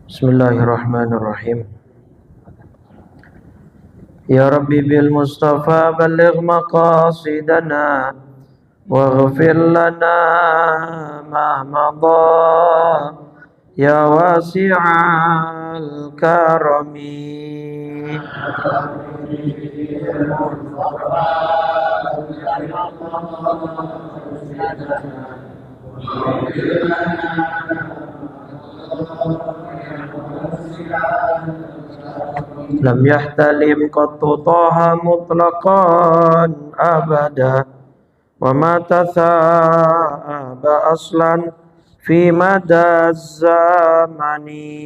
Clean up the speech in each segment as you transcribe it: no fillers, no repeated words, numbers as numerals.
Bismillahirrahmanirrahim. Ya Rabbi bil Mustafa balligh maqasidana waghfir lana ma madha ya wasi'al karami. Lam yahtalim qattu taha mutlaqan abada wa ma tathaba aslan fi mada zamani.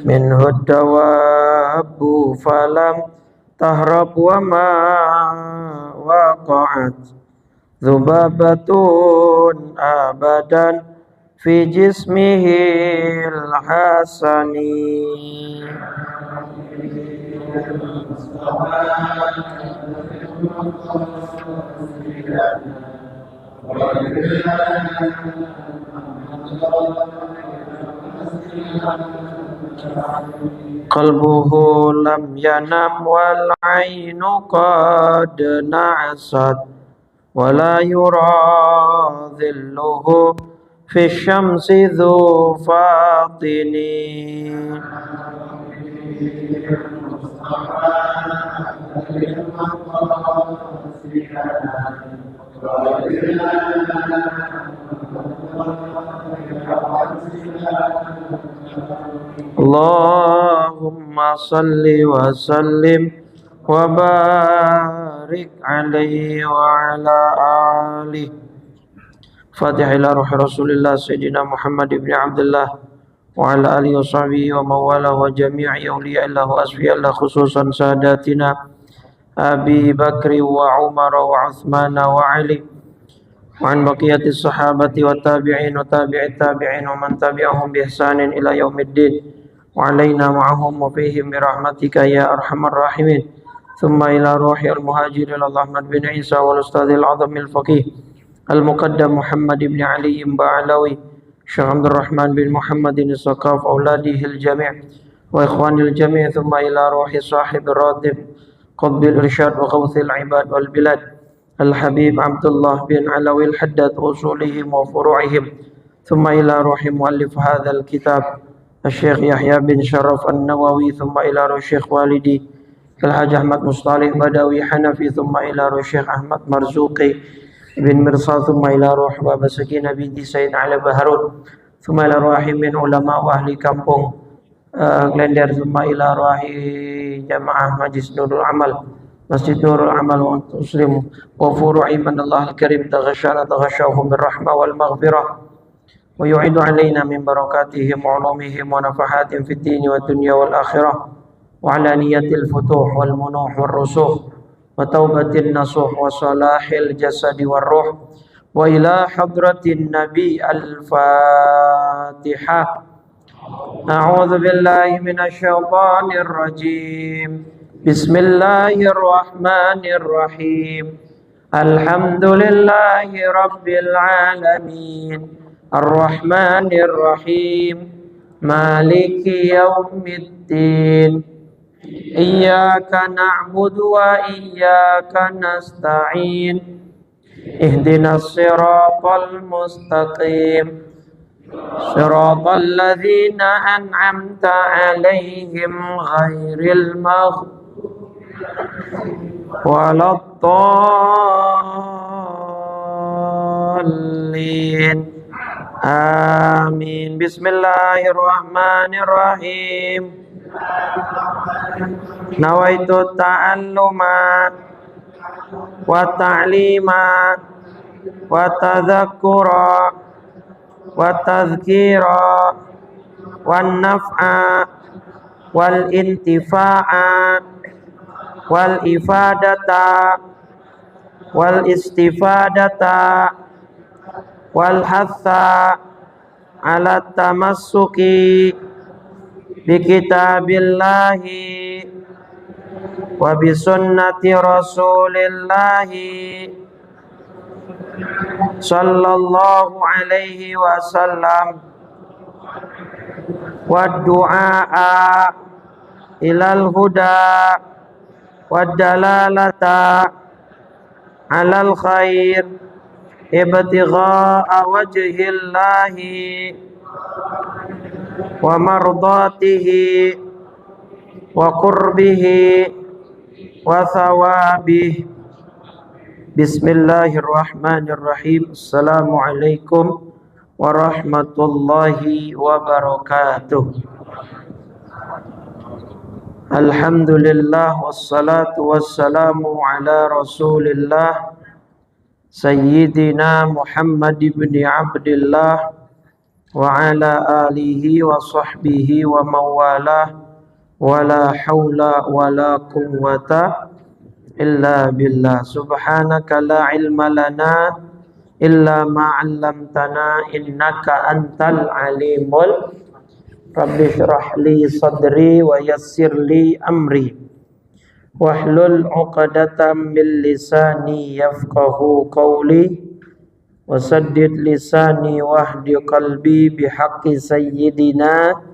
Minhu dawabu falam tahrab wa ma waqa'at dhubabatun abadan fi jismihi al-hasani. Qalbuhu lam yanam wal ainu qad na'asat wa la yura dhilluhu fi syamsi dhu fatini. Allahumma salli wa sallim wa barik alaihi wa ala alihi. Fatihah ila ruhi Rasulillah Sayyidina Muhammad ibn Abdullah wa ala alihi wa sahbihi wa mawala wa jami'i awliya'illah wa asfiyallah khususan sadatina Abi Bakri wa Umar wa Uthman wa Ali wa an baqiyati sahabati wa tabi'in wa tabi'it tabi'in wa man tabi'ahum bi ihsanin ila yaumiddin wa alaina ma'ahum wa fihim bi rahmatika ya arhamar rahimin. Thumma ila ruhi al-muhajir al-Ahmad bin Isa wal ustadz al-azam al-faqih al-muqaddam Muhammad ibn Ali Ba'alawi Syekh Abdul Rahman bin Muhammadin Saqaf auladihi al-jami' wa ikhwanil jami'. Thumma ila ruhi sahib ar-ratib qutbil irsyad wa ghawthil ibad wal bilad al-habib Abdullah bin Alawi al-Haddad usulihim wa furu'ihim. Thumma ila ruhi muallif hadzal kitab Syekh Yahya bin Sharaf An-Nawawi. Thumma ila ruhi Syekh Walidi Al-Hajj Ahmad Mustalih Badawi Hanafi. Thumma ila ruhi Syekh Ahmad Marzuqi bin Mirsa. Thumma ila ruhi Baba Sakinah binti Sayyid Ali Baharun. Thumma ila ruhi min ulama wa ahli kampung Glender. Thumma ila ruhi jamaah Majlis Nurul Amal Masjid Nurul Amal wa Muslim wa furu'i man Allah al-Karim taghashana taghashahum birrahmah wal maghfirah wa yu'idu alaina min barakatihim wa ulumihim wa nafahatin fid din wa dunya wal akhirah wa ala niyatil futuh wal munuh wal rusukh wa taubatin nasuh wa salahil jasadi wal ruh wa ila hadratin nabi al-Fatihah. A'udzu billahi minasy syaithanir rajim. Bismillahirrahmanirrahim. Alhamdulillahi rabbil alamin. Ar-Rahmanir Rahim. Maliki yaumiddin. Iyyaka na'budu wa iyyaka nasta'in. Ihdinas siratal mustaqim. Siratal ladzina an'amta 'alaihim ghairil maghdubi waladdallin. Amin. Bismillahirrahmanirrahim. Nawaitu ta'alluma wa ta'lima wa tadhakkura wa tadhkira wan naf'a wal intifa'a wal ifadata wal istifadata wal hatha ala tamassuki bi kitabillahi wa bi sunnati rasulillahi sallallahu alaihi wasallam wa du'a ilal huda wa dalalata alal khair ibtigha'a wajhillahi wa mardatihi wa qurbihi wa thawabihi. Bismillahirrahmanirrahim. Assalamualaikum warahmatullahi wabarakatuh. Alhamdulillah wassalatu wassalamu ala Rasulillah Sayyidina Muhammad ibn Abdillah wa ala alihi wa sahbihi wa mawalah wa la hawla wa la quwwata illa billah. Subhanaka la ilma lana illa ma 'allamtana innaka antal alimul. Rabbi shrah li sadri wa yassir li amri wahlul 'uqdatam min lisani yafqahu qawli wasaddid lisani wahdi qalbi bihaqqi sayyidina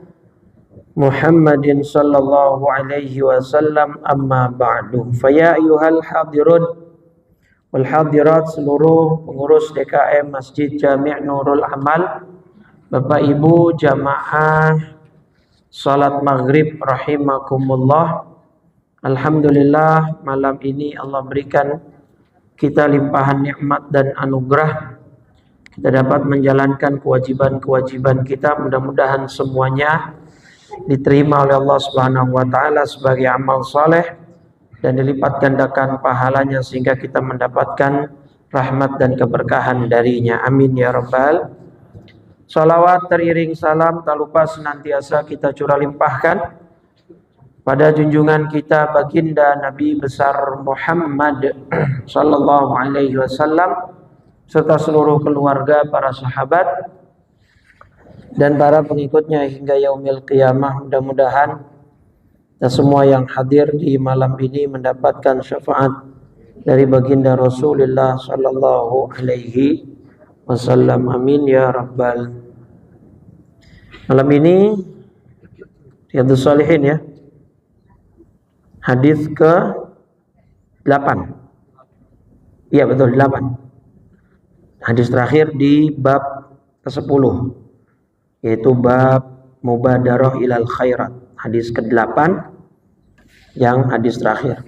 Muhammadin sallallahu alaihi wasallam. Amma ba'du. Faya ayyuhal hadirun wal hadirat, seluruh pengurus DKM Masjid Jami' Nurul Amal, Bapak Ibu jamaah salat maghrib rahimakumullah. Alhamdulillah, malam ini Allah berikan kita limpahan nikmat dan anugerah. Kita dapat menjalankan kewajiban-kewajiban kita. Mudah-mudahan semuanya diterima oleh Allah Subhanahu wa taala sebagai amal saleh dan dilipat gandakan pahalanya sehingga kita mendapatkan rahmat dan keberkahan darinya. Amin ya rabbal. Salawat teriring salam tak lupa senantiasa kita curah limpahkan pada junjungan kita baginda Nabi besar Muhammad sallallahu alaihi wasallam serta seluruh keluarga, para sahabat dan para pengikutnya hingga yaumil qiyamah. Mudah-mudahan kita semua yang hadir di malam ini mendapatkan syafaat dari baginda Rasulullah sallallahu alaihi wasallam. Amin ya rabbal. Malam ini Riyadhus Shalihin ya, hadis ke-8. Iya betul, 8. Hadis terakhir di bab ke-10, yaitu bab mubadarah ilal khairat. Hadis ke-8 yang hadis terakhir.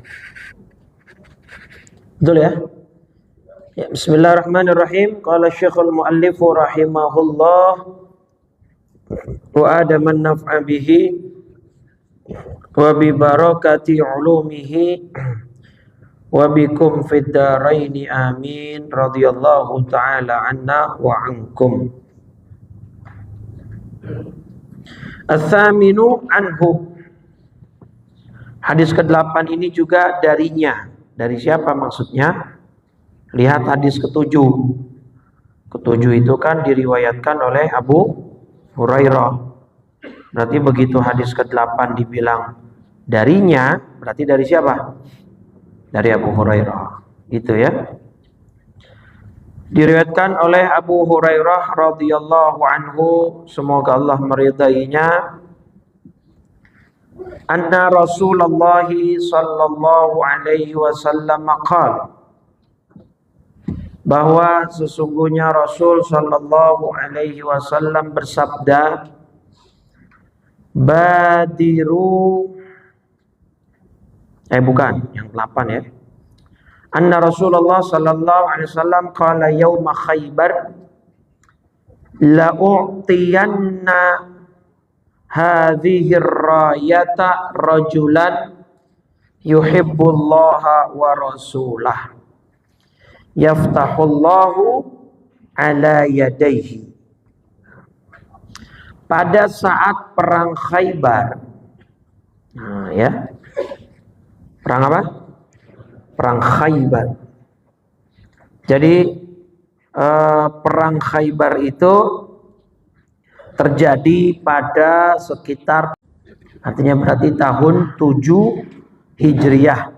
Betul ya? Ya, bismillahirrahmanirrahim. Qala Syekhul Muallif rahimahullah wa adaman naf'a bihi wa bi barakati ulumihi wa bikum fid daraini amin radhiyallahu ta'ala anna wa ankum. Ats-tsaminu anhu. Hadis ke-8 ini juga darinya. Dari siapa maksudnya? Lihat hadis ke-7. Ke-7 itu kan diriwayatkan oleh Abu Hurairah. Berarti begitu hadis ke-8 dibilang darinya, berarti dari siapa? Dari Abu Hurairah. Gitu ya. Diriwayatkan oleh Abu Hurairah radhiyallahu anhu, semoga Allah meridainya, anna Rasulullah sallallahu alaihi wasallam qala, bahwa sesungguhnya Rasul sallallahu alaihi wasallam bersabda, badiru, bukan yang 8 ya. Anna Rasulullah sallallahu alaihi wasallam qala yauma Khaybar, la u'tiyanna hadhihi rayata rajulan yuhibbullaha wa rasulah yaftahullahu ala yadayhi pada saat perang Khaybar. Nah, ya. Perang apa? Perang Khaybar. Jadi perang Khaybar itu terjadi pada sekitar, artinya berarti tahun 7 Hijriah.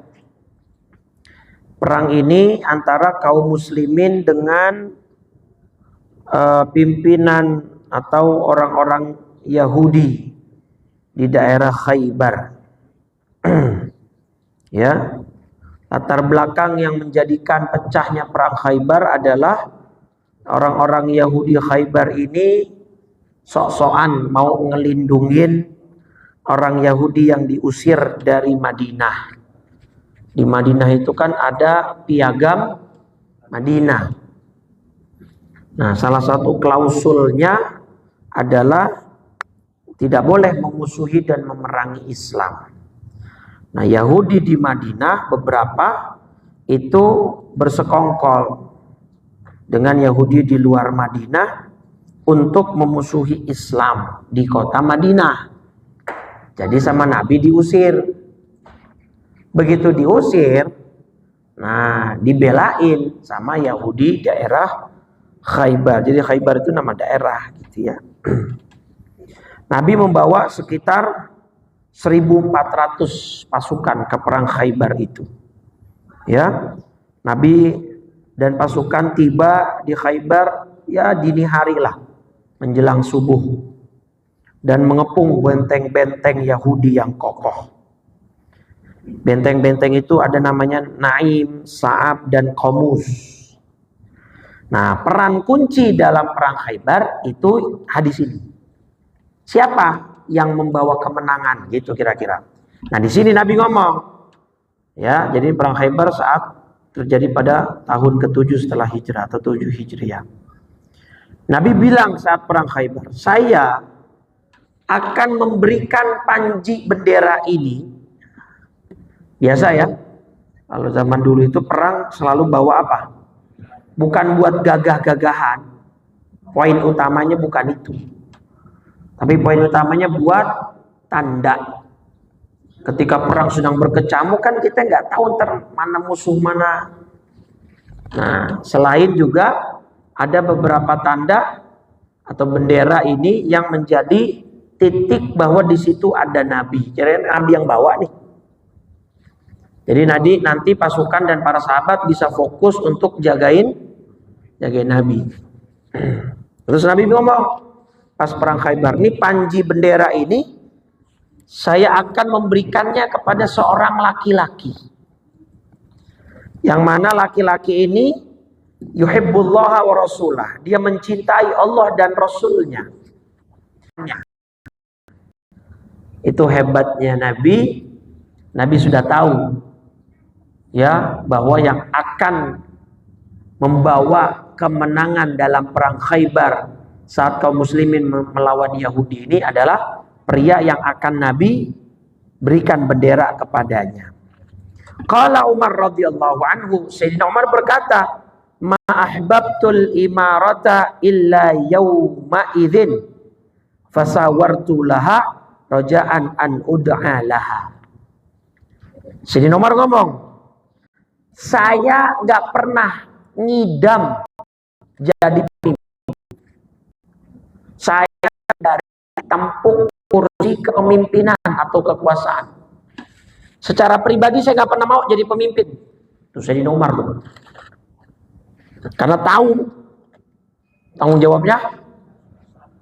Perang ini antara kaum muslimin dengan pimpinan atau orang-orang Yahudi di daerah Khaybar. Ya. Latar belakang yang menjadikan pecahnya perang Khaybar adalah orang-orang Yahudi Khaybar ini sok-sokan mau ngelindungin orang Yahudi yang diusir dari Madinah. Di Madinah itu kan ada piagam Madinah. Nah, salah satu klausulnya adalah tidak boleh memusuhi dan memerangi Islam. Nah, Yahudi di Madinah beberapa itu bersekongkol dengan Yahudi di luar Madinah untuk memusuhi Islam di kota Madinah. Jadi sama Nabi diusir. Begitu diusir, nah dibelain sama Yahudi daerah Khaybar. Jadi Khaybar itu nama daerah gitu ya. Nabi membawa sekitar 1.400 pasukan ke perang Khaybar itu. Ya. Nabi dan pasukan tiba di Khaybar ya dini hari lah, menjelang subuh, dan mengepung benteng-benteng Yahudi yang kokoh. Benteng-benteng itu ada namanya Naim, Sa'ab, dan Qomus. Nah, peran kunci dalam perang Khaybar itu hadis ini. Siapa yang membawa kemenangan gitu kira-kira? Nah, di sini Nabi ngomong. Ya, jadi perang Khaybar saat terjadi pada tahun ke-7 setelah hijrah atau 7 Hijriah. Nabi bilang saat perang Khaybar, saya akan memberikan panji bendera ini. Biasa ya, kalau zaman dulu itu perang selalu bawa apa? Bukan buat gagah-gagahan. Poin utamanya bukan itu. Tapi poin utamanya buat tanda. Ketika perang sedang berkecamuk kan kita nggak tahu mana musuh mana. Nah, selain juga ada beberapa tanda atau bendera ini yang menjadi titik bahwa di situ ada Nabi. Jadi Nabi yang bawa nih. Jadi nanti pasukan dan para sahabat bisa fokus untuk jagain Nabi. Terus Nabi ngomong pas perang Khaybar, ini panji bendera ini saya akan memberikannya kepada seorang laki-laki. Yang mana laki-laki ini yuhibbullaha wa rasulah. Dia mencintai Allah dan Rasulnya. Itu hebatnya Nabi. Nabi sudah tahu ya bahwa yang akan membawa kemenangan dalam perang Khaybar saat kaum muslimin melawan Yahudi ini adalah pria yang akan Nabi berikan bendera kepadanya. Qala Umar radhiyallahu anhu, Sayyidina Umar berkata, "Ma ahbabtul imarata illa yawma idzin fasawartu laha raja'an an ud'a laha." Sayyidina Umar ngomong, saya nggak pernah ngidam jadi pemimpin. Saya dari tampung kursi kepemimpinan atau kekuasaan. Secara pribadi saya nggak pernah mau jadi pemimpin. Itu Sayyidina Umar tuh. Karena tahu tanggung jawabnya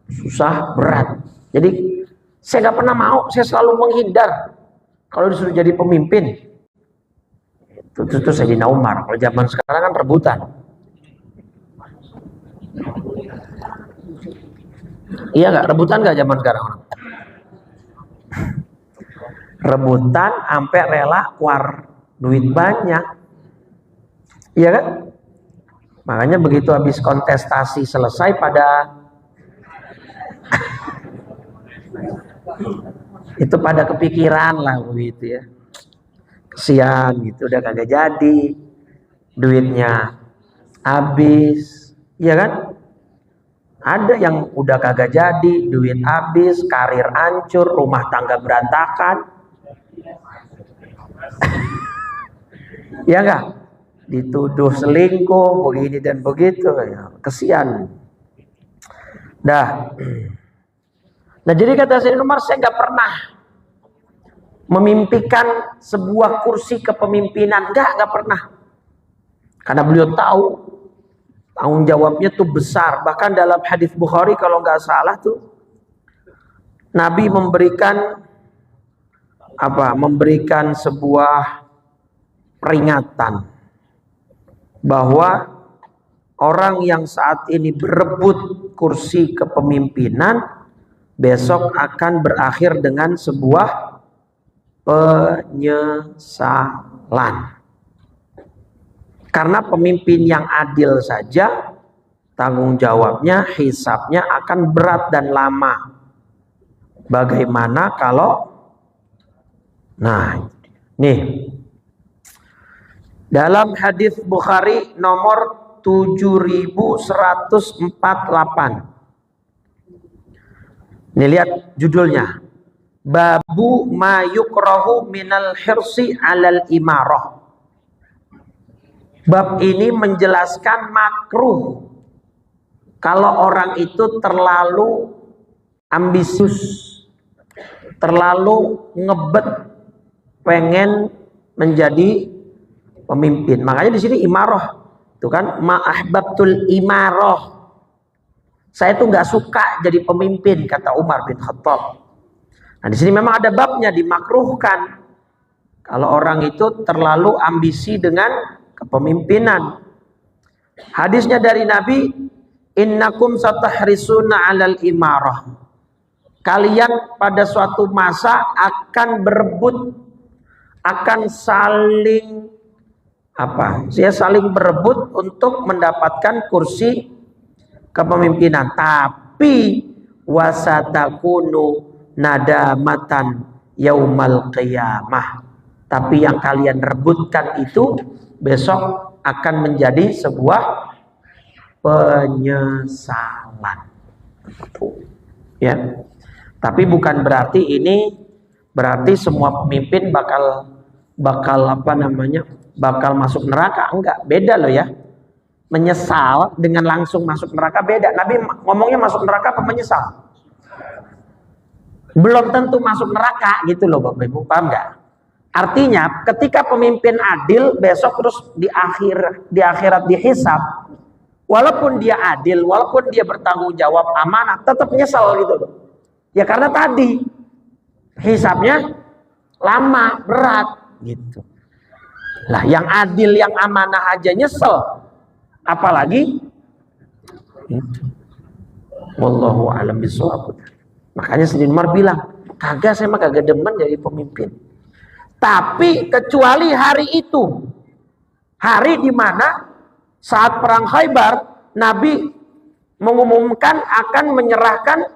susah, berat. Jadi saya nggak pernah mau, saya selalu menghindar kalau disuruh jadi pemimpin. Itu Sayyidina Umar. Kalau zaman sekarang kan rebutan. Iya nggak? Rebutan nggak zaman sekarang? Rebutan sampai rela keluar duit banyak. Iya kan? Makanya begitu habis kontestasi selesai pada itu pada kepikiran lah begitu ya. Kesian gitu, udah kagak jadi, duitnya habis, iya kan? Ada yang udah kagak jadi, duit habis, karir hancur, rumah tangga berantakan. Ya enggak? Dituduh selingkuh, begini dan begitu, ya, kesian. Dah. Nah, jadi kata Sayyidina Umar, saya nggak pernah memimpikan sebuah kursi kepemimpinan, nggak pernah. Karena beliau tahu tanggung jawabnya tuh besar. Bahkan dalam hadis Bukhari kalau nggak salah tuh, Nabi memberikan sebuah peringatan bahwa orang yang saat ini berebut kursi kepemimpinan besok akan berakhir dengan sebuah penyesalan. Karena pemimpin yang adil saja tanggung jawabnya, hisabnya akan berat dan lama. Bagaimana kalau nih dalam hadis Bukhari nomor 7148. Nih lihat judulnya. Babu ma yukrahu minal hirsi alal imarah. Bab ini menjelaskan makruh kalau orang itu terlalu ambisius, terlalu ngebet pengen menjadi pemimpin. Makanya di sini imarah, itu kan ma'ahbabtul imarah. Saya tuh nggak suka jadi pemimpin, kata Umar bin Khattab. Nah di sini memang ada babnya, dimakruhkan kalau orang itu terlalu ambisi dengan kepemimpinan. Hadisnya dari Nabi, innakum satahrisuna 'alal imarah. Kalian pada suatu masa akan berebut, akan saling berebut untuk mendapatkan kursi kepemimpinan, tapi wasatakunu nadamatan yaumal qiyamah. Tapi yang kalian rebutkan itu besok akan menjadi sebuah penyesalan. Ya. Tapi bukan berarti semua pemimpin bakal masuk neraka. Enggak, beda loh ya. Menyesal dengan langsung masuk neraka beda. Nabi ngomongnya masuk neraka apa menyesal? Belum tentu masuk neraka gitu loh Bapak Ibu, paham nggak? Artinya ketika pemimpin adil besok terus di akhirat dihisab, walaupun dia adil, walaupun dia bertanggung jawab amanah, tetap nyesal gitu loh. Ya karena tadi hisabnya lama, berat gitu. Lah yang adil, yang amanah aja nyesel, apalagi itu. Wallahu a'lam bishawab. Makanya Sayyidina Umar bilang, kagak, saya mah kagak demen jadi pemimpin. Tapi kecuali hari itu, hari di mana saat perang Khaybar, Nabi mengumumkan akan menyerahkan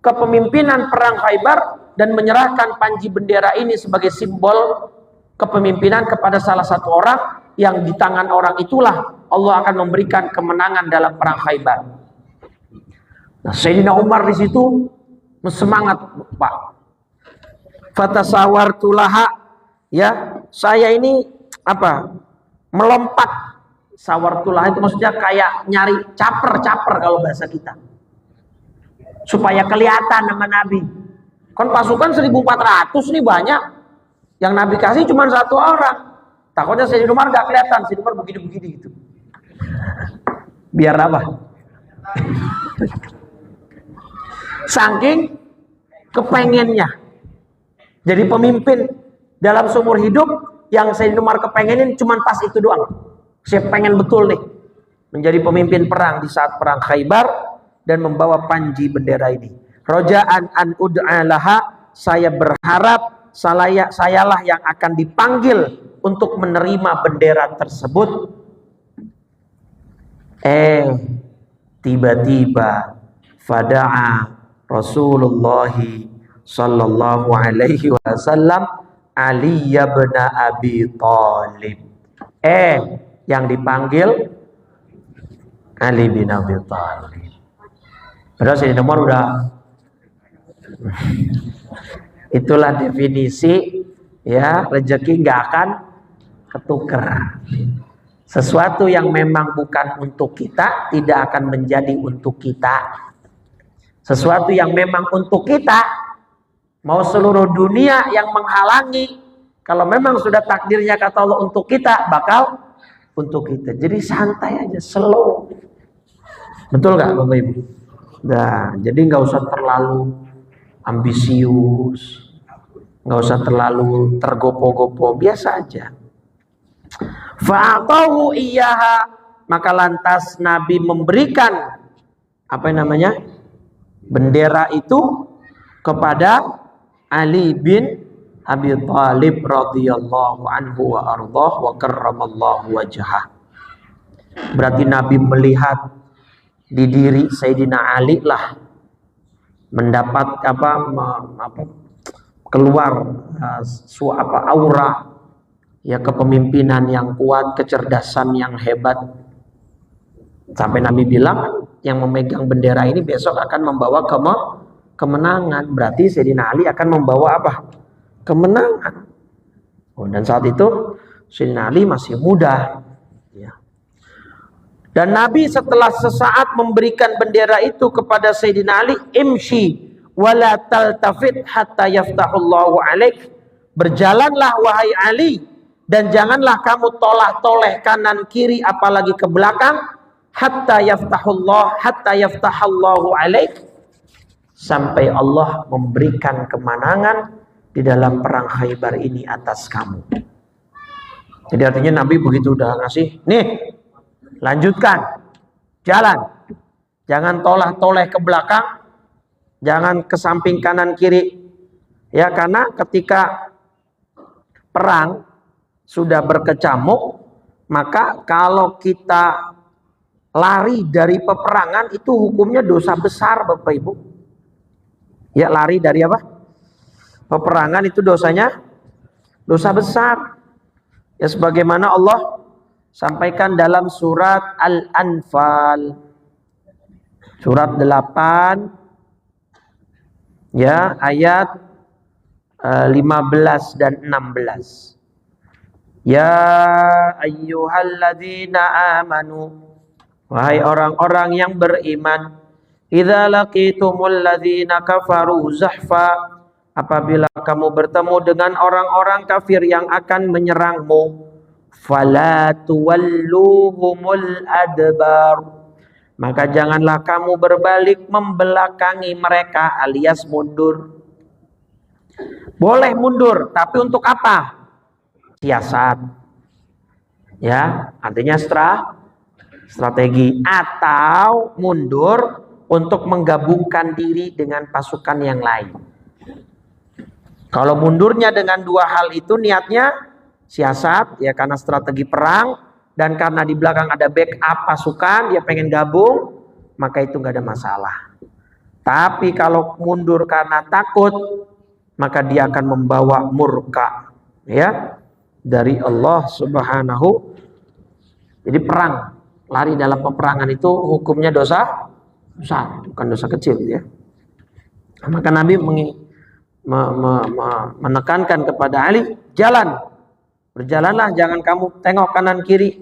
kepemimpinan perang Khaybar dan menyerahkan panji bendera ini sebagai simbol kepemimpinan kepada salah satu orang, yang di tangan orang itulah Allah akan memberikan kemenangan dalam perang Khaybar. Nah, Sayyidina Umar di situ semangat, Pak. Fatasawartulaha, ya, saya ini melompat. Sawartulaha itu maksudnya kayak nyari caper kalau bahasa kita. Supaya kelihatan nama Nabi. Kan pasukan 1.400 nih banyak. Yang Nabi kasih cuma satu orang. Takutnya Sayyidina Umar gak kelihatan, Sayyidina Umar begini-begini gitu. Biar apa? Saking kepengennya jadi pemimpin dalam seumur hidup, yang Sayyidina Umar kepengenin cuma pas itu doang. Saya pengen betul nih menjadi pemimpin perang di saat perang Khaybar dan membawa panji bendera ini. Roja'an an ud'alaha, saya berharap sayalah yang akan dipanggil untuk menerima bendera tersebut. Tiba-tiba fada'a Rasulullah sallallahu alaihi wasallam Ali bin Abi Thalib. Yang dipanggil Ali bin Abi Thalib. Padahal Sayyidina Umar udah. Itulah definisi ya, rezeki nggak akan ketukar. Sesuatu yang memang bukan untuk kita tidak akan menjadi untuk kita. Sesuatu yang memang untuk kita, mau seluruh dunia yang menghalangi, kalau memang sudah takdirnya kata Allah untuk kita, bakal untuk kita. Jadi santai aja, slow. Betul nggak Bapak Ibu? Nah, jadi nggak usah terlalu ambisius, nggak usah terlalu tergopo-gopo, biasa aja. Fa'atahu iyyaha, maka lantas Nabi memberikan apa namanya? Bendera itu kepada Ali bin Abi Thalib radhiyallahu anhu wa ardhah wa karramallahu wajhah. Berarti Nabi melihat di diri Sayyidina Ali lah mendapat keluar aura ya, kepemimpinan yang kuat, kecerdasan yang hebat. Sampai Nabi bilang yang memegang bendera ini besok akan membawa kemenangan. Berarti Sayyidina Ali akan membawa apa? Kemenangan. Oh, dan saat itu Sayyidina Ali masih muda ya. Dan Nabi setelah sesaat memberikan bendera itu kepada Sayyidina Ali, imshi wala taltafit hatta yaftahullahu alaik. Berjalanlah wahai Ali, dan janganlah kamu tolah-toleh kanan kiri apalagi ke belakang, hatta yaftahallahu alaik, sampai Allah memberikan kemenangan di dalam perang Khaybar ini atas kamu. Jadi artinya Nabi begitu udah ngasih, nih lanjutkan jalan, jangan tolah-toleh ke belakang, jangan ke samping kanan kiri ya, karena ketika perang sudah berkecamuk, maka kalau kita lari dari peperangan itu hukumnya dosa besar Bapak Ibu ya. Lari dari apa? Peperangan itu dosanya dosa besar ya, sebagaimana Allah sampaikan dalam surat Al-Anfal surat 8 ya, ayat 15 dan 16. Ya ayyuhalladzina amanu, wahai orang-orang yang beriman, idza laqitumul ladzina kafaru zahfa, apabila kamu bertemu dengan orang-orang kafir yang akan menyerangmu, fala tuwalluhumul adbar, maka janganlah kamu berbalik membelakangi mereka alias mundur. Boleh mundur, tapi untuk apa? Siasat ya, artinya strategi, atau mundur untuk menggabungkan diri dengan pasukan yang lain. Kalau mundurnya dengan dua hal itu niatnya siasat ya, karena strategi perang, dan karena di belakang ada backup pasukan, dia pengen gabung, maka itu nggak ada masalah. Tapi kalau mundur karena takut, maka dia akan membawa murka ya dari Allah Subhanahu. Jadi perang, lari dalam peperangan itu hukumnya dosa besar, bukan dosa kecil ya. Maka Nabi menekankan kepada Ali, jalan, berjalanlah, jangan kamu tengok kanan kiri.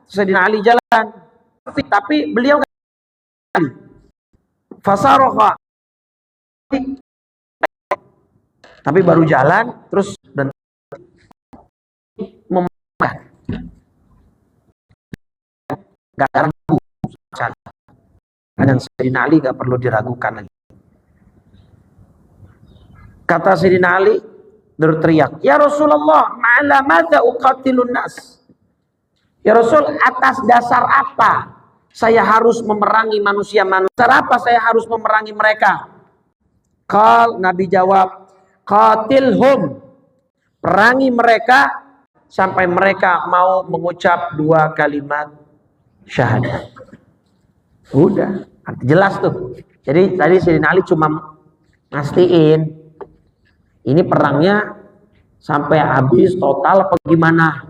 Sayyidina Ali jalan, tapi beliau fasaroha, tapi baru jalan terus dan memakan, nggak ragu. Dan Sayyidina Ali nggak perlu diragukan lagi. Kata Sayyidina Ali berteriak, ya Rasulullah, ma'ala madza uqatilun nas. Ya Rasul, atas dasar apa saya harus memerangi manusia-manusia? Dasar apa saya harus memerangi mereka? Nabi jawab, qatilhum, perangi mereka sampai mereka mau mengucap dua kalimat syahadat. Udah, jelas tuh. Jadi tadi Sayyidina Ali cuma ngastiin ini perangnya sampai habis total apa gimana?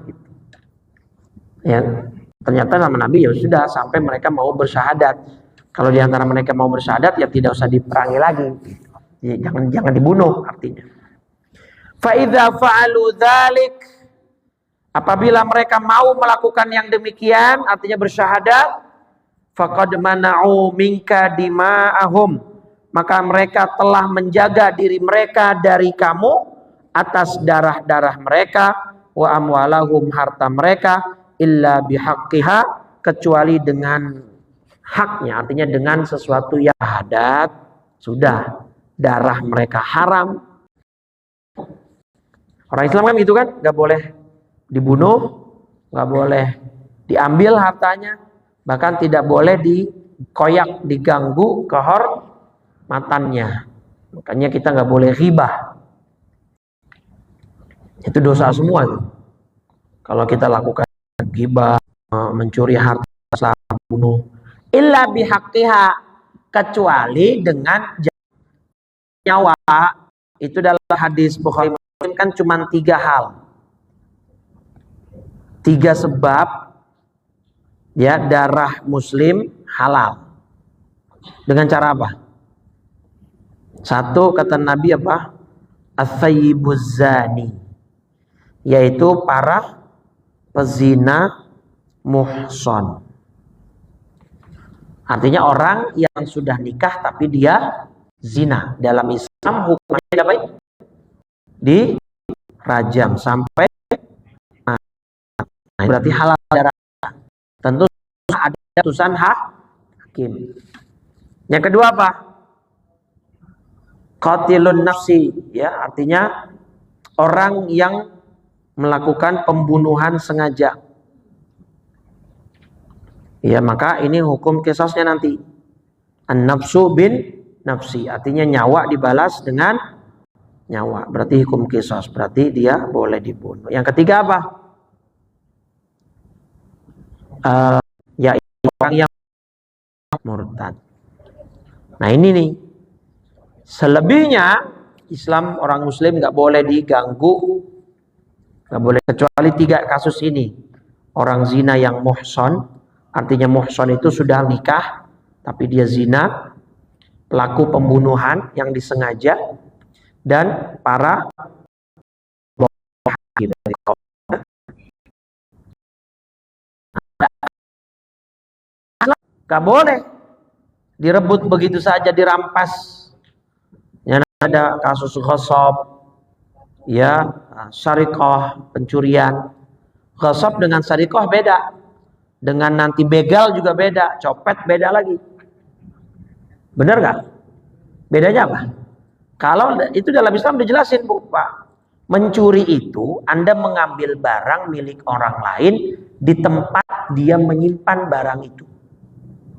Ya, ternyata sama Nabi ya sudah sampai mereka mau bersyahadat. Kalau di antara mereka mau bersyahadat ya tidak usah diperangi lagi. Ya, jangan dibunuh artinya. Fa idza fa'alu dzalik, apabila mereka mau melakukan yang demikian artinya bersyahadat, faqad mana'u minka dima'ahum, maka mereka telah menjaga diri mereka dari kamu atas darah-darah mereka, wa amwalahum, harta mereka, illa bihaqqiha, kecuali dengan haknya, artinya dengan sesuatu yang syahadat, sudah darah mereka haram. Orang Islam kan gitu kan, nggak boleh dibunuh, nggak boleh diambil hartanya, bahkan tidak boleh dikoyak, diganggu kehormatannya. Makanya kita nggak boleh ghibah. Itu dosa semua tuh. Kalau kita lakukan ghibah, mencuri harta, bunuh, illa bihaqqiha, kecuali dengan nyawa. Itu dalam hadis Bukhari Muslim kan cuma 3 hal, 3 sebab ya darah muslim halal. Dengan cara apa? 1 kata Nabi apa? As-sayyibuz zani, yaitu para pezina muhson. Artinya orang yang sudah nikah tapi dia zina. Dalam Islam hukumannya apa? Dirajam sampai mati. Berarti halal darah. Tentu ada putusan hakim. Yang kedua apa? Qatilun nafsi, ya, artinya orang yang melakukan pembunuhan sengaja. Ya, maka ini hukum qisasnya nanti. An-nafsu bin nafsi, artinya nyawa dibalas dengan nyawa. Berarti hukum qisas, berarti dia boleh dibunuh. Yang ketiga apa? Ya, orang yang murtad. Nah ini nih, selebihnya Islam, orang muslim nggak boleh diganggu, nggak boleh, kecuali 3 kasus ini. Orang zina yang muhson, artinya muhson itu sudah nikah tapi dia zina, pelaku pembunuhan yang disengaja, dan para hakim. Gak boleh direbut begitu saja, dirampas. Yang ada kasus ghasab, ya, syariqah, pencurian. Ghasab dengan syariqah beda, dengan nanti begal juga beda, copet beda lagi. Benar gak? Bedanya apa? Kalau itu dalam Islam dijelasin, Bu, Pak. Mencuri itu Anda mengambil barang milik orang lain di tempat dia menyimpan barang itu.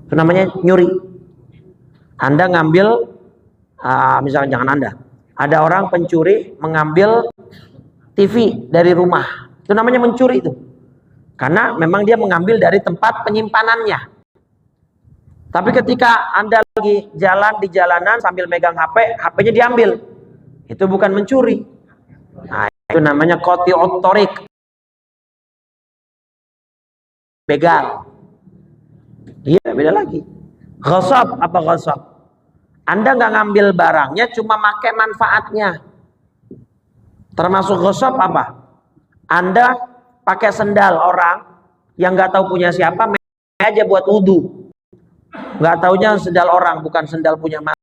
Itu namanya nyuri. Anda ngambil, misalnya jangan Anda, ada orang pencuri mengambil TV dari rumah. Itu namanya mencuri itu. Karena memang dia mengambil dari tempat penyimpanannya. Tapi ketika Anda lagi jalan di jalanan sambil megang HP, HP-nya diambil. Itu bukan mencuri. Nah, itu namanya qati'ut thariq. Begal. Iya, beda lagi. Ghasab, apa ghasab? Anda nggak ngambil barangnya, cuma pakai manfaatnya. Termasuk ghasab apa? Anda pakai sendal orang yang nggak tahu punya siapa, aja buat wudu. Nggak taunya sendal orang, bukan sendal punya masjid.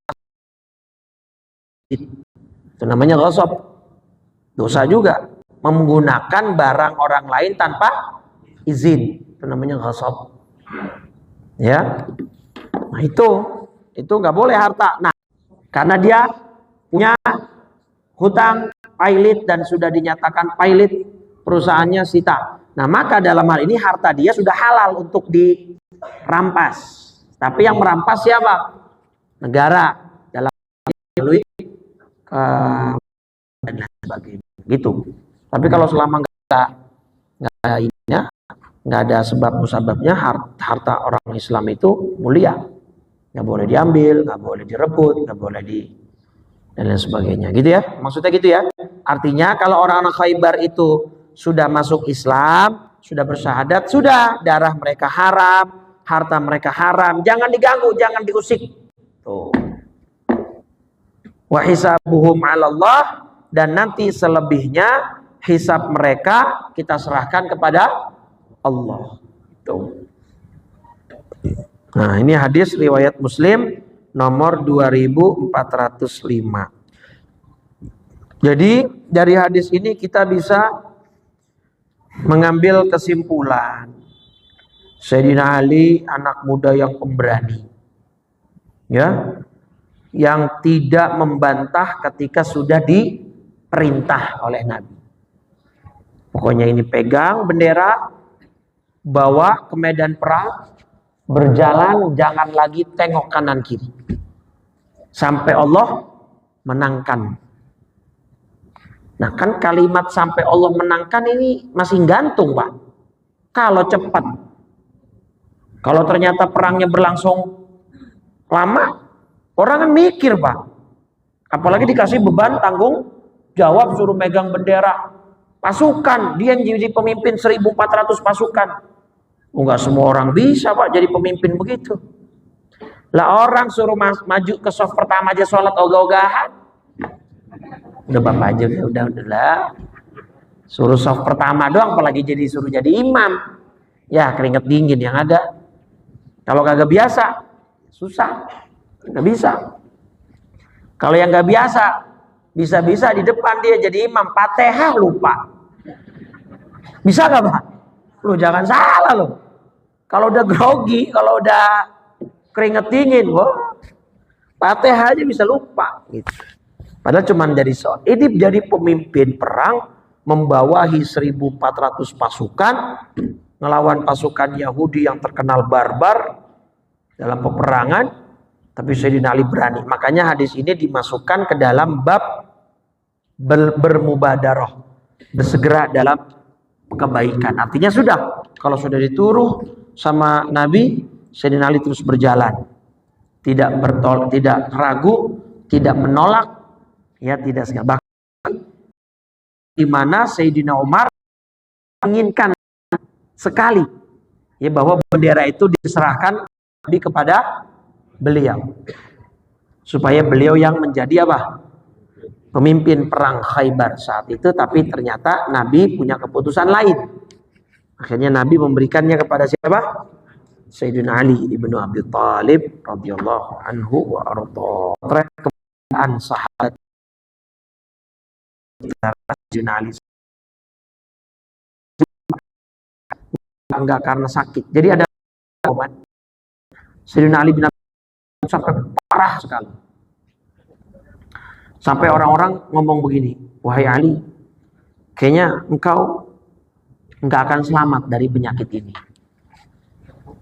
Itu namanya ghasab. Dosa juga. Menggunakan barang orang lain tanpa izin. Itu namanya ghasab. Ya, nah itu nggak boleh harta. Nah, karena dia punya hutang pailit dan sudah dinyatakan pailit, perusahaannya sita. Nah, maka dalam hal ini harta dia sudah halal untuk dirampas. Tapi yang merampas siapa? Negara, dalam melalui dan lain sebagainya. Gitu. Tapi kalau selama nggak ada sebab musababnya, harta orang Islam itu mulia, nggak boleh diambil, nggak boleh direbut, nggak boleh dan lain sebagainya, gitu ya, maksudnya gitu ya. Artinya kalau orang-orang Khaybar itu sudah masuk Islam, sudah bersyahadat, sudah darah mereka haram, harta mereka haram, jangan diganggu, jangan diusik. Tuh. Wa hisabuhum 'ala Allah, dan nanti selebihnya hisab mereka kita serahkan kepada Allah. Tuh. Nah, ini hadis riwayat Muslim nomor 2405. Jadi dari hadis ini kita bisa mengambil kesimpulan, Sayyidina Ali anak muda yang pemberani, ya, yang tidak membantah ketika sudah diperintah oleh Nabi. Pokoknya ini pegang bendera, bawa ke medan perang, berjalan, jangan lagi tengok kanan kiri sampai Allah menangkan. Nah kan kalimat sampai Allah menangkan ini masih gantung, Pak. Kalau cepat, kalau ternyata perangnya berlangsung lama, orang kan mikir, Pak. Apalagi dikasih beban tanggung jawab, suruh megang bendera pasukan, dia yang jadi pemimpin 1.400 pasukan. Enggak semua orang bisa, Pak, jadi pemimpin begitu. Lah orang suruh maju ke soft pertama aja sholat ogah-ogahan. Udah Bapak aja, udah. Suruh soft pertama doang, apalagi suruh jadi imam. Ya keringet dingin yang ada. Kalau kagak biasa, susah. Nggak bisa. Kalau yang nggak biasa, bisa-bisa di depan dia jadi imam, Fatihah lupa. Bisa nggak, Pak? Lu jangan salah loh. Kalau udah grogi, kalau udah keringet dingin, wah, Fatihah aja bisa lupa. Gitu. Padahal cuma jadi ini jadi pemimpin perang, membawahi 1.400 pasukan, ngelawan pasukan Yahudi yang terkenal barbar dalam peperangan, tapi Sayyidina Ali berani. Makanya hadis ini dimasukkan ke dalam bab bermubadarah, bersegera dalam kebaikan. Artinya sudah, kalau sudah dituruh sama Nabi, Sayyidina Ali terus berjalan, tidak ragu, tidak menolak, ya tidak segala. Bahkan di mana Sayyidina Umar menginginkan sekali, ya, bahwa bendera itu diserahkan kepada beliau, supaya beliau yang menjadi apa? Pemimpin perang Khaybar saat itu. Tapi ternyata Nabi punya keputusan lain. Akhirnya Nabi memberikannya kepada siapa? Sayyidina Ali ibnu Abi Thalib radhiyallahu anhu wa ardha. Kemudian sahabat Sayyidina Ali enggak karena sakit. Jadi ada obat. Sayyidina Ali bin Abi Thalib sampai parah sekali. Sampai orang-orang ngomong begini, wahai Ali, kayaknya engkau enggak akan selamat dari penyakit ini.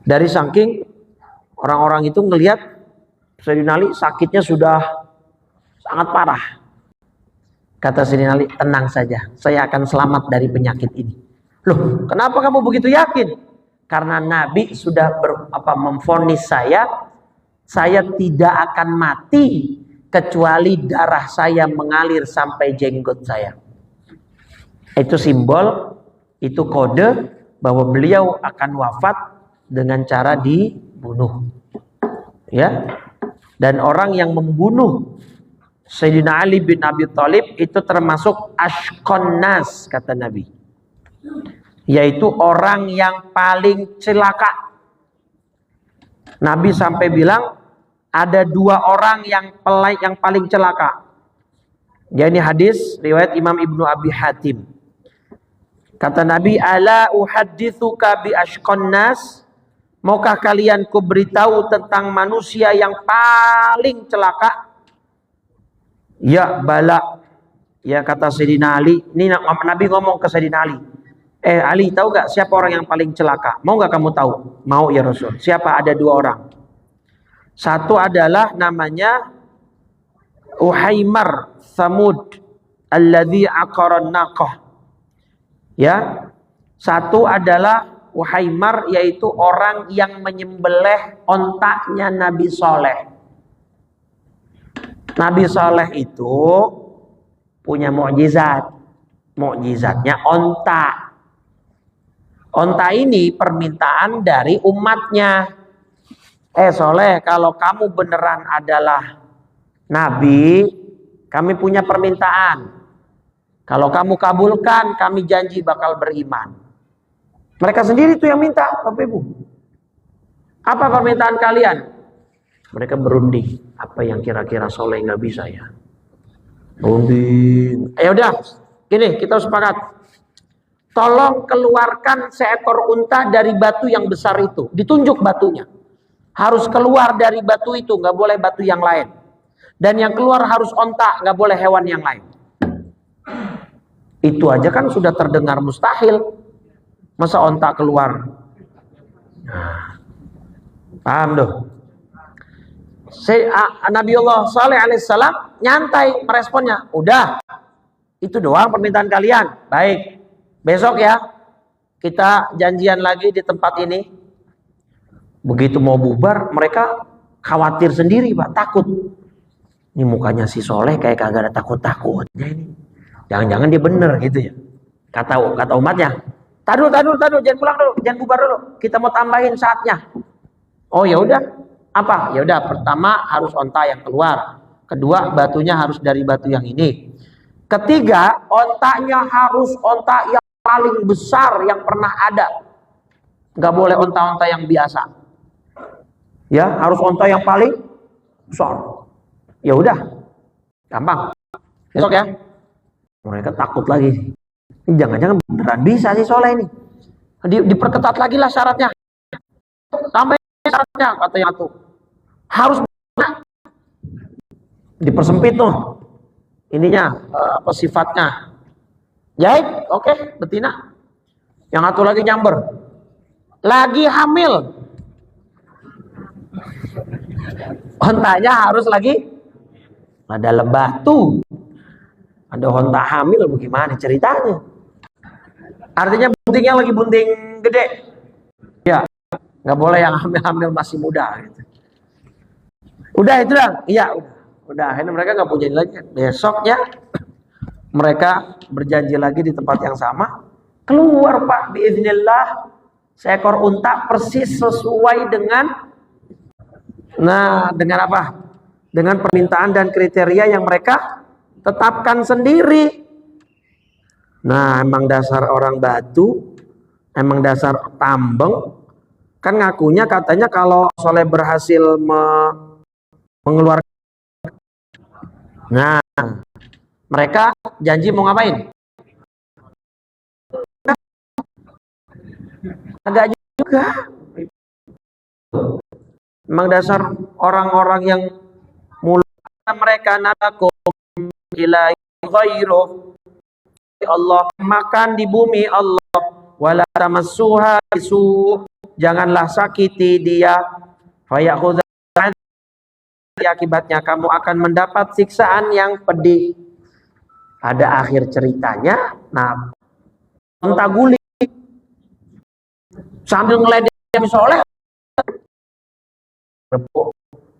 Dari saking orang-orang itu ngelihat Sayyidina Ali sakitnya sudah sangat parah. Kata Sayyidina Ali, tenang saja, saya akan selamat dari penyakit ini. Loh, kenapa kamu begitu yakin? Karena Nabi sudah memvonis saya tidak akan mati kecuali darah saya mengalir sampai jenggot saya. Itu simbol, itu kode bahwa beliau akan wafat dengan cara dibunuh. Ya. Dan orang yang membunuh Sayyidina Ali bin Abi Thalib itu termasuk ashqan nas, kata Nabi. Yaitu orang yang paling celaka. Nabi sampai bilang ada dua orang yang paling celaka. Ya, ini hadis riwayat Imam Ibnu Abi Hatim. Kata Nabi, ala uhadditsuka bi ashqan nas? Maukah kalian kuberitahu tentang manusia yang paling celaka? Ya bala. Ya, kata Sayyidina Ali. Ini Nabi ngomong ke Sayyidina Ali. Ali, tahu gak siapa orang yang paling celaka? Mau gak kamu tahu? Mau ya Rasul. Siapa? Ada dua orang. Satu adalah namanya Uhaimar Thamud alladzi aqaran naqah. Ya. Satu adalah Uhaimar, yaitu orang yang menyembelih ontaknya Nabi Saleh. Nabi Saleh itu punya mukjizat. Mukjizatnya onta. Onta ini permintaan dari umatnya. Soleh, kalau kamu beneran adalah nabi, kami punya permintaan. Kalau kamu kabulkan, kami janji bakal beriman. Mereka sendiri tuh yang minta, Bapak Ibu. Apa permintaan kalian? Mereka berunding. Apa yang kira-kira Soleh nggak bisa ya? Berunding. Udah, gini kita sepakat. Tolong keluarkan seekor unta dari batu yang besar itu. Ditunjuk batunya. Harus keluar dari batu itu, nggak boleh batu yang lain. Dan yang keluar harus onta, nggak boleh hewan yang lain. Itu aja kan sudah terdengar mustahil. Masa onta keluar? Nah, paham tuh? Nabiullah Saleh alaihissalam nyantai meresponnya. Udah, itu doang permintaan kalian. Baik, besok ya kita janjian lagi di tempat ini. Begitu mau bubar, mereka khawatir sendiri, Pak, takut. Ini mukanya si Soleh kayak kagak ada takut-takutnya ini. Jangan-jangan dia bener gitu ya. Kata umatnya, taduh, jangan pulang dulu, jangan bubar dulu. Kita mau tambahin saatnya. Oh ya udah, apa? Ya udah, pertama harus onta yang keluar. Kedua, batunya harus dari batu yang ini. Ketiga, ontanya harus onta yang paling besar yang pernah ada. Nggak boleh onta-onta yang biasa. Ya, harus onta yang paling besar. Ya udah, gampang. Besok ya. Mereka takut lagi. Jangan-jangan beneran bisa sih Soleh ini. Diperketat lagi lah syaratnya. Tambah syaratnya, kata yang satu. Harus dipersempit tuh. Ininya, apa sifatnya. Jahit, oke, betina. Yang satu lagi nyamber. Lagi hamil. Ontanya harus lagi ada batu. Ada onta hamil, bagaimana ceritanya? Artinya buntingnya lagi bunting gede. Ya, nggak boleh yang hamil-hamil masih muda. Gitu. Udah itu dong. Iya, udah. Akhirnya mereka nggak punya lagi. Besoknya mereka berjanji lagi di tempat yang sama. Keluar Pak, biiznillah, seekor unta persis sesuai dengan dengan apa? Dengan permintaan dan kriteria yang mereka tetapkan sendiri. Nah, emang dasar orang batu, emang dasar tambeng. Kan ngakunya katanya kalau Soleh berhasil mengeluarkan. Nah, mereka janji mau ngapain? Agak juga. Memang dasar orang-orang yang mulut mereka natakum ila ghairu Allah, makan di bumi Allah, wala tamassuha bisu, janganlah sakiti dia, fayakhudha, akibatnya kamu akan mendapat siksaan yang pedih. Ada akhir ceritanya, nah onta guling sambil ngeledek Nabi Soleh,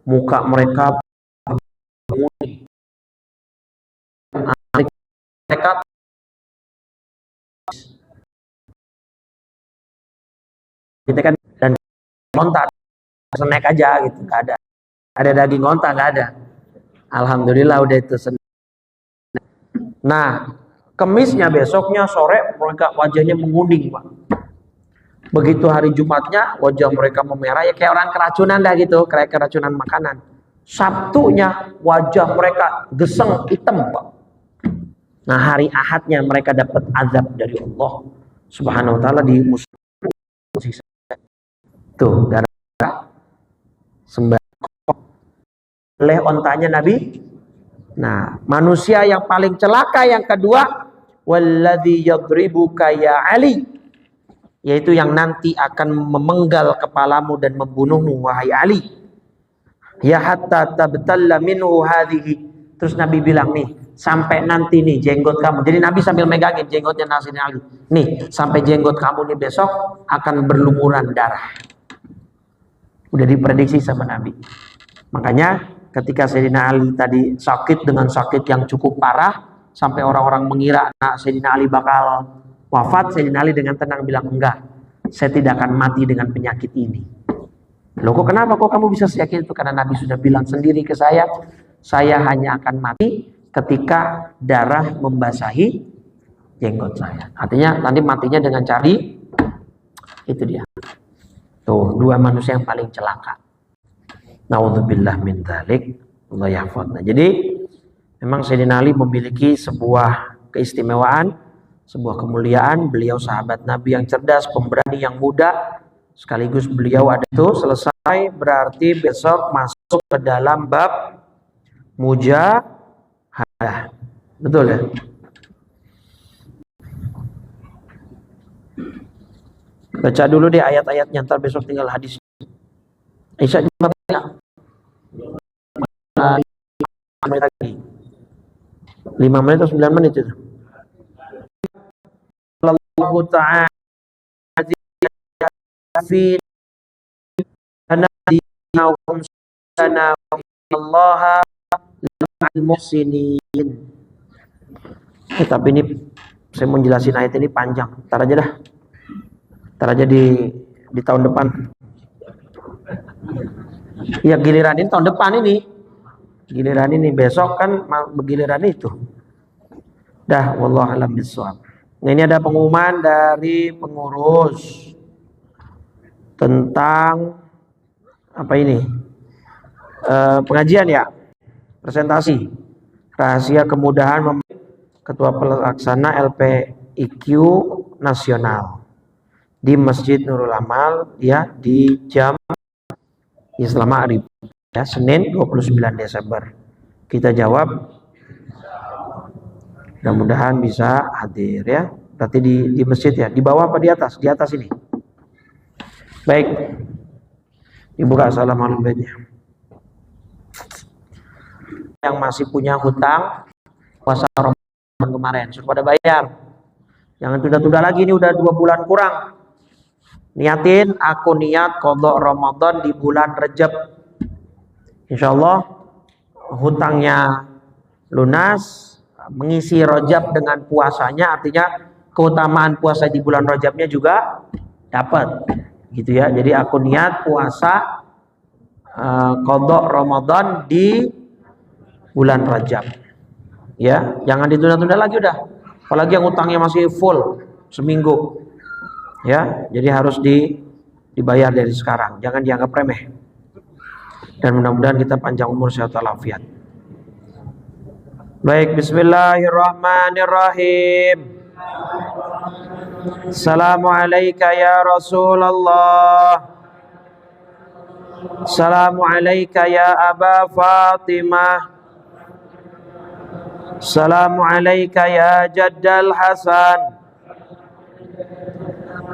muka mereka kita kan dan onta snack aja gitu, nggak ada daging onta, nggak ada. Alhamdulillah udah itu. Nah, kemisnya besoknya sore mereka wajahnya menguning, Pak. Begitu hari Jumatnya wajah mereka memerah ya kayak orang keracunan dah gitu, kayak keracunan makanan. Sabtunya wajah mereka geseng hitam, Pak. Nah, hari Ahadnya mereka dapat azab dari Allah Subhanahu wa taala di musuh. Tuh, gara-gara sembah oleh ontanya Nabi. Nah, manusia yang paling celaka yang kedua, walladzi yadribuka ya Ali, yaitu yang nanti akan memenggal kepalamu dan membunuhmu wahai Ali. Ya hatta tabtalla minhu hadhihi. Terus Nabi bilang nih, sampai nanti nih jenggot kamu. Jadi Nabi sambil megangin jenggotnya Sayyidina Ali. Nih, sampai jenggot kamu nih besok akan berlumuran darah. Udah diprediksi sama Nabi. Makanya ketika Sayyidina Ali tadi sakit dengan sakit yang cukup parah, sampai orang-orang mengira Sayyidina Ali bakal wafat. Sayyidina Ali dengan tenang bilang, enggak, saya tidak akan mati dengan penyakit ini. Loh, kok kenapa kok kamu bisa seyakin itu? Karena Nabi sudah bilang sendiri ke saya hanya akan mati ketika darah membasahi jenggot saya. Artinya nanti matinya dengan cari, itu dia. Tuh, dua manusia yang paling celaka. Naudzubillah min dzalik. Allah yahfadzna. Jadi memang Sayyidina Ali memiliki sebuah keistimewaan, sebuah kemuliaan. Beliau sahabat Nabi yang cerdas, pemberani, yang muda. Sekaligus beliau ada itu. Selesai berarti besok masuk ke dalam bab mujahadah. Betul ya? Baca dulu deh ayat-ayatnya, ntar besok tinggal hadis. Isya juga banyak. 5 menit lagi. 5 menit atau 9 menit itu. Allah Ta'ala fi anadinahum sana Allah al-muhsinin. Tapi ini saya mau jelasin ayat ini panjang. Ntar aja dah. Ntar aja di tahun depan. Ya giliran ini tahun depan ini. Giliran ini besok kan giliran itu. Dah, wallahu a'lam bishawab. Nah, ini ada pengumuman dari pengurus tentang apa ini? Pengajian ya. Presentasi. Rahasia kemudahan Ketua Pelaksana LPIQ Nasional di Masjid Nurul Amal ya, di jam Islam Maghrib ya, Senin 29 Desember. Kita jawab, mudah-mudahan bisa hadir ya. Berarti di masjid ya, di bawah apa di atas? Di atas ini. Baik, dibuka. Assalamualaikum. Yang masih punya hutang puasa Ramadan kemarin sudah pada bayar, jangan tunda-tunda lagi. Ini udah 2 bulan kurang. Niatin, aku niat qadha Ramadan di bulan Rajab. Insyaallah hutangnya lunas, mengisi Rajab dengan puasanya, artinya keutamaan puasa di bulan Rajabnya juga dapat, gitu ya. Jadi aku niat puasa qadha Ramadan di bulan Rajab. Ya, jangan ditunda-tunda lagi udah. Apalagi yang utangnya masih full seminggu. Ya, jadi harus dibayar dari sekarang. Jangan dianggap remeh. Dan mudah-mudahan kita panjang umur, sehat walafiat. Baik, bismillahirrahmanirrahim. Assalamualaikum ya Rasulullah. Assalamualaikum ya Aba Fatimah. Assalamualaikum ya Jaddal Hasan.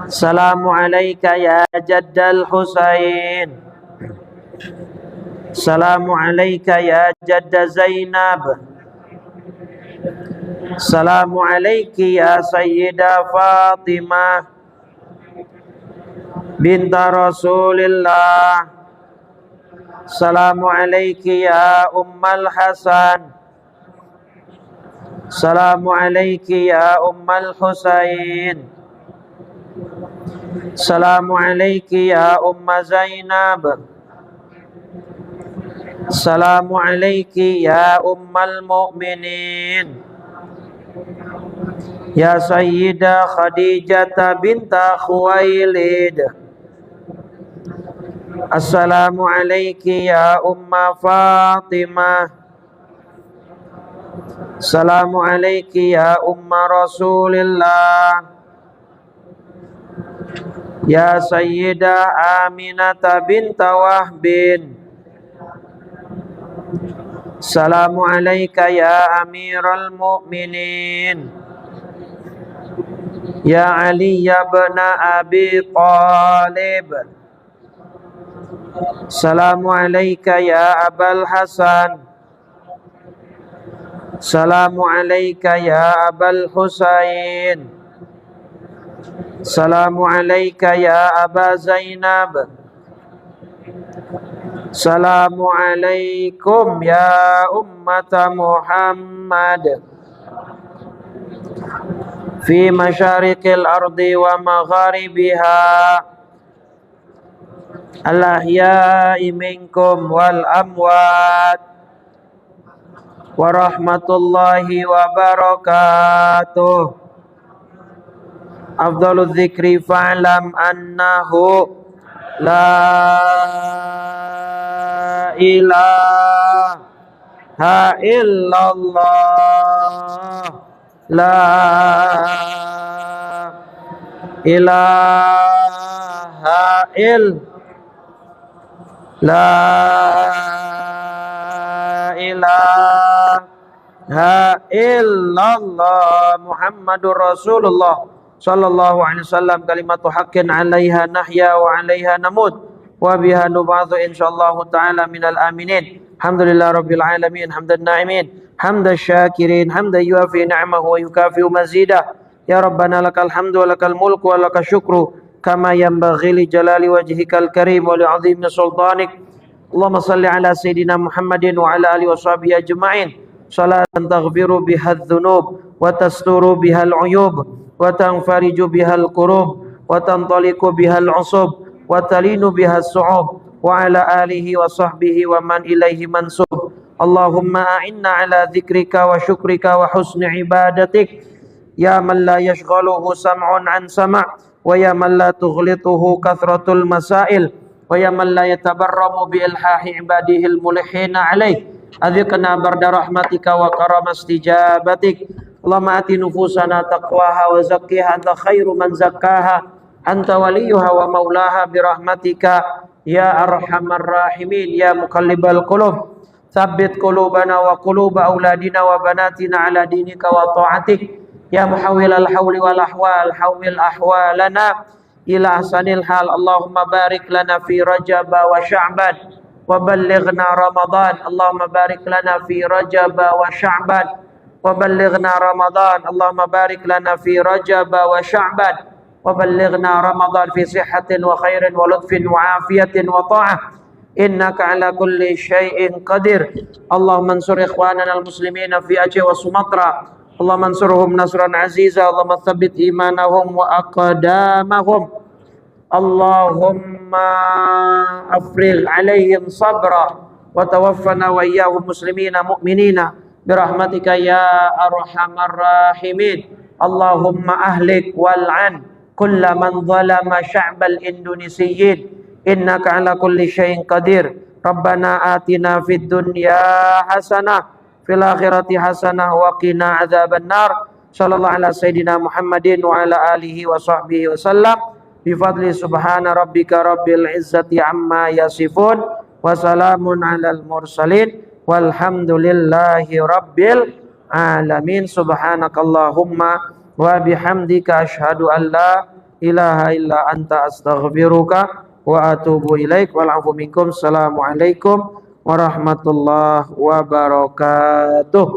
Assalamualaikum ya Jaddal Husain. Assalamualaikum ya Jadda Zainab. Assalamualaikum ya Sayyidah Fatimah binta Rasulillah. Assalamualaikum ya Ummal Hasan. Assalamualaikum ya Ummal Husain. Assalamualaikum ya Umma Zainab. Assalamualaikum ya Ummal Mu'minin. Ya Sayyidah Khadijah binta Khuwailid. Assalamualaikum ya Umma Fatimah. Assalamualaikum ya Umma Rasulillah. Ya Sayyidah Aminah binta Wahbin. Assalamualaikum ya Amirul Mu'minin. Ya Ali bin Abi Thalib. Assalamualaikum ya Abul Hasan. Assalamualaikum ya Abul Husain. Assalamualaikum ya Aba Zainab. Assalamualaikum ya ummata Muhammad. في مشارق الأرض ومغاربها الأحياء منكم والأموات ورحمة الله وبركاته أفضل الذكر فاعلم أنه لا إله إلا الله لا إله إلا لا ilaha illallah Muhammadur Rasulullah sallallahu alaihi wasallam kalimatu haqqin 'alaiha nahya wa 'alaiha namut wa biha nub'atsu insyaallah taala minal aminin. Alhamdulillah rabbil alamin hamdan na'imin hamdan syakirin hamdan yuafi ni'amahu wa yukafi mazidah. Ya Rabbana lakal hamdu wa lakal mulku wa lakal syukru kama yanbaghi li jalali wajhikal karim wa li 'azimi sultanik. Allahumma salli ala sayyidina Muhammadin wa ala alihi washabihi ajma'in salatan taghfiru biha adh-dhunub wa tasturu biha al-'uyub wa tanfariju biha al-kurub wa tantaliqu biha al-'usub wa talinu biha as-su'ub wa ala alihi wa sahbihi wa man ilaihi mansub. Allahumma a'inna ala dzikrika wa syukrika wa husni ibadatik ya man la yashghaluhu sam'un an sama' wa ya man la tughlituhu kathratul masail wa ya man la yatabarramu bi ilhahi ibadihil mulihina alaih adhiqna barda rahmatika wa karama istijabatik. Allahumma ati nufusana taqwaha wa zakkiha anta khairu man zakkaha anta waliyuha wa maulaha bi rahmatika ya arhamar rahimin ya muqallibal qulub tsabbit qulubana wa quluba auladina wa banatina ala dinika wa ta'atik ya muhawwilal hawli wal ahwal hawwil ahwalana ila ahsanil hal. Allahumma barik lana fi Rajab wa Sya'ban wa ballighna Ramadan. Allahumma barik lana fi Rajab wa Sya'ban wa ballighna Ramadan. Allahumma barik lana fi Rajab wa Sya'ban wa ballighna Ramadan fi sihhatin wa khairin wa lutfin wa afiyatin wa ta'ah innaka ala kulli syai'in qadir. Allahumma ansur ikhwanana al-muslimina fi Aceh wa Sumatra. Allahumma ansurhum nasran aziza. Allahumma tsabbit imanahum wa aqdamahum. Allahumma afrigh alaihim sabra wa tawaffana wa iyyahum muslimina mu'minina birahmatika ya arhamar rahimin. Allahumma ahlik wal'an kulla man zalama sya'bal indonesiyin innaka ala kulli syai'in qadir. Rabbana atina fid dunya hasanah fil akhirati hasanah wa qina adzabannar. Sallallahu ala sayyidina Muhammadin wa ala alihi wa sahbihi wasallam bifadli subhana rabbika rabbil izzati amma yasifun wa salamun alal mursalin walhamdulillahi rabbil alamin. Subhanakallahumma wa bihamdika asyhadu an la ilaha illa anta astaghfiruka wa atubu ilaik wal afu minkum. Assalamualaikum warahmatullahi wabarakatuh.